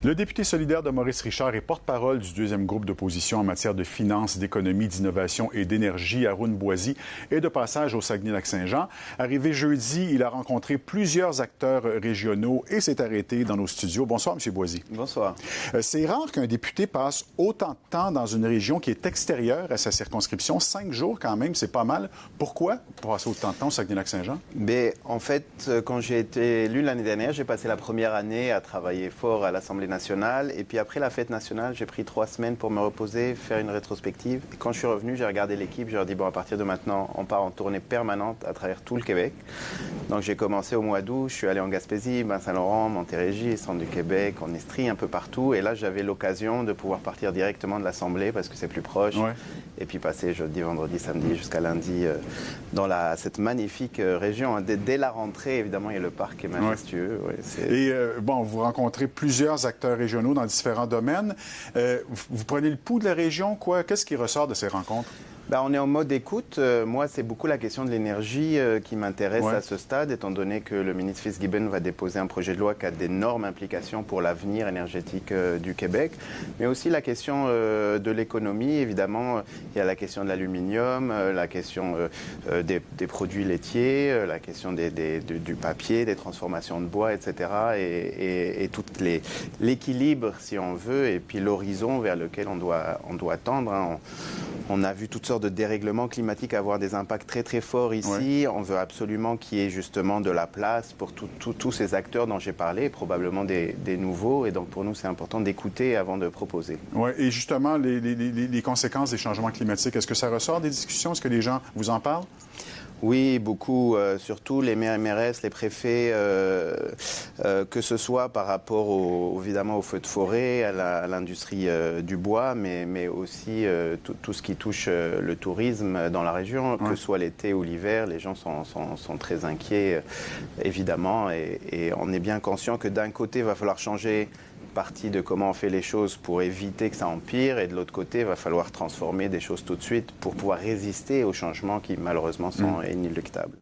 Le député solidaire de Maurice Richard et porte-parole du deuxième groupe d'opposition en matière de finances, d'économie, d'innovation et d'énergie, Haroun Boisy, est de passage au Saguenay-Lac-Saint-Jean. Arrivé jeudi, il a rencontré plusieurs acteurs régionaux et s'est arrêté dans nos studios. Bonsoir, M. Boisy. Bonsoir. C'est rare qu'un député passe autant de temps dans une région qui est extérieure à sa circonscription. 5 jours, quand même, c'est pas mal. Pourquoi passer autant de temps au Saguenay-Lac-Saint-Jean? Mais en fait, quand j'ai été élu l'année dernière, j'ai passé la première année à travailler fort à l'Assemblée nationale. Et puis après la fête nationale, j'ai pris 3 semaines pour me reposer, faire une rétrospective. Et quand je suis revenu, j'ai regardé l'équipe, je leur ai dit, bon, à partir de maintenant, on part en tournée permanente à travers tout le Québec. Donc j'ai commencé au mois d'août, je suis allé en Gaspésie, Saint-Laurent, Montérégie, Centre du Québec, en Estrie, un peu partout. Et là, j'avais l'occasion de pouvoir partir directement de l'Assemblée parce que c'est plus proche. Ouais. Et puis passer jeudi, vendredi, samedi jusqu'à lundi dans cette magnifique région. Dès la rentrée, évidemment, il y a le parc qui est majestueux. Ouais. Et bon, vous rencontrez plusieurs acteurs régionaux dans différents domaines. Vous prenez le pouls de la région, quoi? Qu'est-ce qui ressort de ces rencontres? On est en mode écoute. Moi, c'est beaucoup la question de l'énergie qui m'intéresse à ce stade, étant donné que le ministre Fitzgibbon va déposer un projet de loi qui a d'énormes implications pour l'avenir énergétique du Québec, mais aussi la question de l'économie. Évidemment, il y a la question de l'aluminium, la question des produits laitiers, la question du papier, des transformations de bois, etc. Et tout l'équilibre, si on veut, et puis l'horizon vers lequel on doit tendre. Hein. On a vu toutes sortes de dérèglements climatiques avoir des impacts très très forts ici. Ouais. On veut absolument qu'il y ait justement de la place pour tous ces acteurs dont j'ai parlé, probablement des nouveaux. Et donc pour nous, c'est important d'écouter avant de proposer. Oui, et justement, les conséquences des changements climatiques, est-ce que ça ressort des discussions? Est-ce que les gens vous en parlent? Oui, beaucoup, surtout les maires MRS, les préfets, que ce soit par rapport évidemment aux feux de forêt, à l'industrie du bois, mais aussi tout ce qui touche le tourisme dans la région, que ce soit l'été ou l'hiver, les gens sont très inquiets, évidemment, et on est bien conscient que d'un côté, il va falloir changer partie de comment on fait les choses pour éviter que ça empire, et de l'autre côté, il va falloir transformer des choses tout de suite pour pouvoir résister aux changements qui malheureusement sont inéluctables.